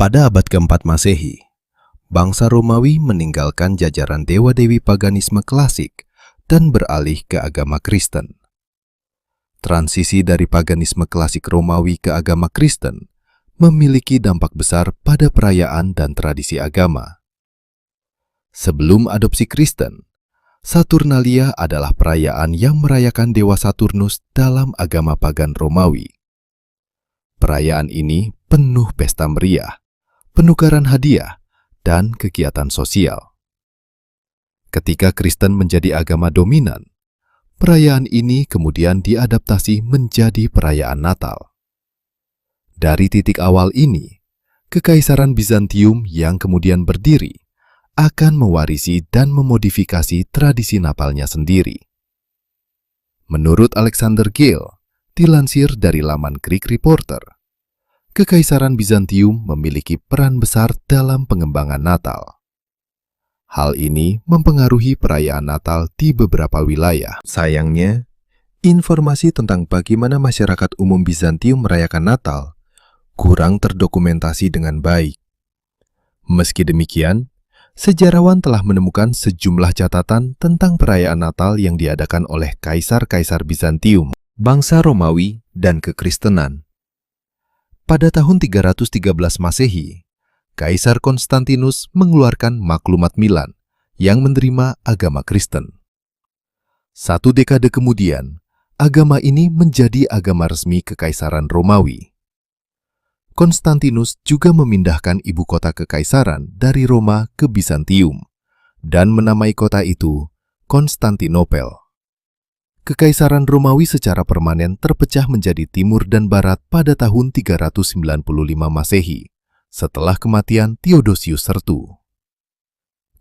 Pada abad keempat Masehi, bangsa Romawi meninggalkan jajaran dewa-dewi paganisme klasik dan beralih ke agama Kristen. Transisi dari paganisme klasik Romawi ke agama Kristen memiliki dampak besar pada perayaan dan tradisi agama. Sebelum adopsi Kristen, Saturnalia adalah perayaan yang merayakan dewa Saturnus dalam agama pagan Romawi. Perayaan ini penuh pesta meriah, penukaran hadiah, dan kegiatan sosial. Ketika Kristen menjadi agama dominan, perayaan ini kemudian diadaptasi menjadi perayaan Natal. Dari titik awal ini, Kekaisaran Bizantium yang kemudian berdiri akan mewarisi dan memodifikasi tradisi Natalnya sendiri. Menurut Alexander Gale, dilansir dari laman Greek Reporter, Kekaisaran Bizantium memiliki peran besar dalam pengembangan Natal. Hal ini mempengaruhi perayaan Natal di beberapa wilayah. Sayangnya, informasi tentang bagaimana masyarakat umum Bizantium merayakan Natal kurang terdokumentasi dengan baik. Meski demikian, sejarawan telah menemukan sejumlah catatan tentang perayaan Natal yang diadakan oleh kaisar-kaisar Bizantium, bangsa Romawi, dan kekristenan. Pada tahun 313 Masehi, Kaisar Konstantinus mengeluarkan Maklumat Milan yang menerima agama Kristen. 1 dekade kemudian, agama ini menjadi agama resmi Kekaisaran Romawi. Konstantinus juga memindahkan ibu kota kekaisaran dari Roma ke Bizantium dan menamai kota itu Konstantinopel. Kekaisaran Romawi secara permanen terpecah menjadi timur dan barat pada tahun 395 Masehi, setelah kematian Theodosius Sertu.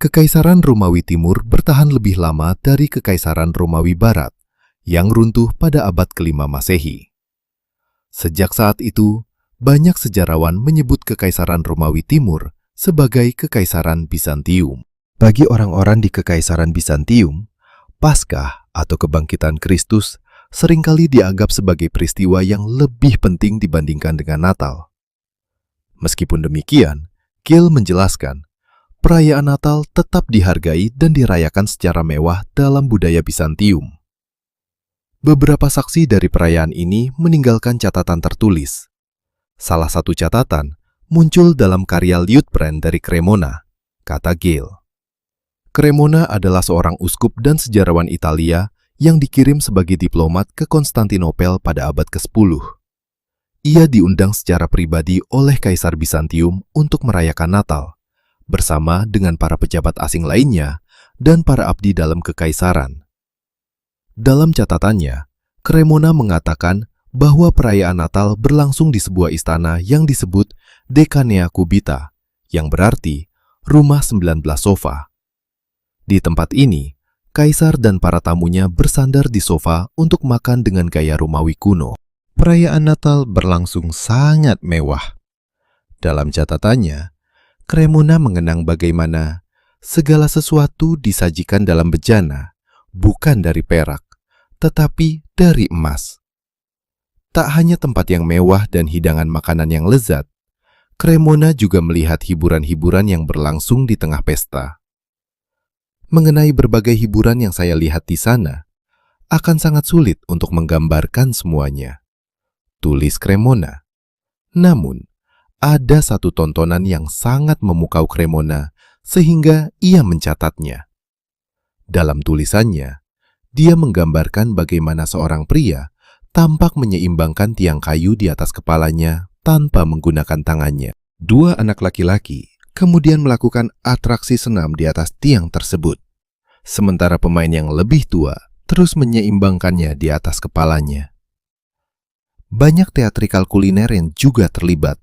Kekaisaran Romawi Timur bertahan lebih lama dari Kekaisaran Romawi Barat, yang runtuh pada abad ke-5 Masehi. Sejak saat itu, banyak sejarawan menyebut Kekaisaran Romawi Timur sebagai Kekaisaran Bizantium. Bagi orang-orang di Kekaisaran Bizantium, Paskah atau kebangkitan Kristus seringkali dianggap sebagai peristiwa yang lebih penting dibandingkan dengan Natal. Meskipun demikian, Gale menjelaskan, perayaan Natal tetap dihargai dan dirayakan secara mewah dalam budaya Bizantium. Beberapa saksi dari perayaan ini meninggalkan catatan tertulis. Salah satu catatan muncul dalam karya Liutprand dari Cremona, kata Gale. Cremona adalah seorang uskup dan sejarawan Italia yang dikirim sebagai diplomat ke Konstantinopel pada abad ke-10. Ia diundang secara pribadi oleh Kaisar Bizantium untuk merayakan Natal, bersama dengan para pejabat asing lainnya dan para abdi dalam kekaisaran. Dalam catatannya, Cremona mengatakan bahwa perayaan Natal berlangsung di sebuah istana yang disebut Decanea Cubita, yang berarti rumah 19 sofa. Di tempat ini, kaisar dan para tamunya bersandar di sofa untuk makan dengan gaya Romawi kuno. Perayaan Natal berlangsung sangat mewah. Dalam catatannya, Cremona mengenang bagaimana segala sesuatu disajikan dalam bejana, bukan dari perak, tetapi dari emas. Tak hanya tempat yang mewah dan hidangan makanan yang lezat, Cremona juga melihat hiburan-hiburan yang berlangsung di tengah pesta. Mengenai berbagai hiburan yang saya lihat di sana, akan sangat sulit untuk menggambarkan semuanya, tulis Cremona. Namun, ada satu tontonan yang sangat memukau Cremona sehingga ia mencatatnya. Dalam tulisannya, dia menggambarkan bagaimana seorang pria tampak menyeimbangkan tiang kayu di atas kepalanya tanpa menggunakan tangannya. 2 anak laki-laki kemudian melakukan atraksi senam di atas tiang tersebut, sementara pemain yang lebih tua terus menyeimbangkannya di atas kepalanya. Banyak teatrikal kuliner yang juga terlibat.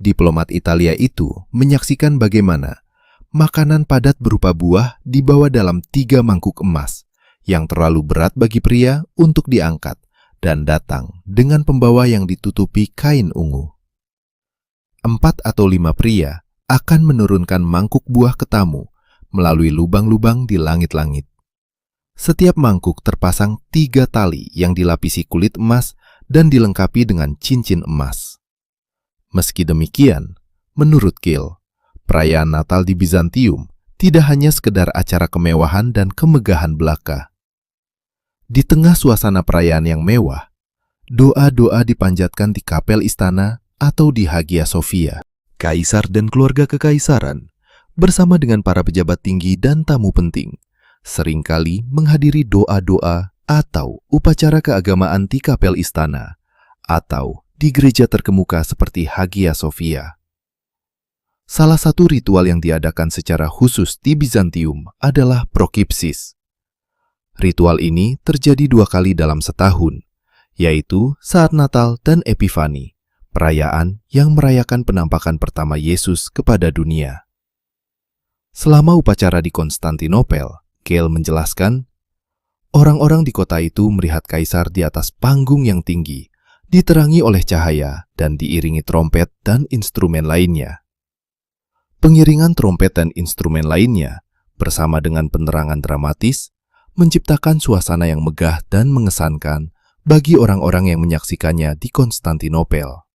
Diplomat Italia itu menyaksikan bagaimana makanan padat berupa buah dibawa dalam 3 mangkuk emas yang terlalu berat bagi pria untuk diangkat dan datang dengan pembawa yang ditutupi kain ungu. 4 atau 5 pria akan menurunkan mangkuk buah ke tamu melalui lubang-lubang di langit-langit. Setiap mangkuk terpasang 3 tali yang dilapisi kulit emas dan dilengkapi dengan cincin emas. Meski demikian, Menurut Keil, perayaan Natal di Bizantium tidak hanya sekedar acara kemewahan dan kemegahan belaka. Di tengah suasana perayaan yang mewah, doa-doa dipanjatkan di kapel istana atau di Hagia Sophia. Kaisar dan keluarga kekaisaran, bersama dengan para pejabat tinggi dan tamu penting, seringkali menghadiri doa-doa atau upacara keagamaan di kapel istana atau di gereja terkemuka seperti Hagia Sophia. Salah satu ritual yang diadakan secara khusus di Bizantium adalah prokipsis. Ritual ini terjadi 2 kali dalam setahun, yaitu saat Natal dan Epifani, perayaan yang merayakan penampakan pertama Yesus kepada dunia. Selama upacara di Konstantinopel, Keil menjelaskan, orang-orang di kota itu melihat kaisar di atas panggung yang tinggi, diterangi oleh cahaya dan diiringi trompet dan instrumen lainnya. Pengiringan trompet dan instrumen lainnya, bersama dengan penerangan dramatis, menciptakan suasana yang megah dan mengesankan bagi orang-orang yang menyaksikannya di Konstantinopel.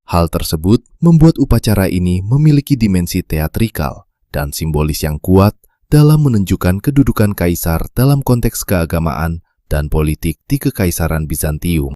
Hal tersebut membuat upacara ini memiliki dimensi teatrikal dan simbolis yang kuat dalam menunjukkan kedudukan kaisar dalam konteks keagamaan dan politik di Kekaisaran Bizantium.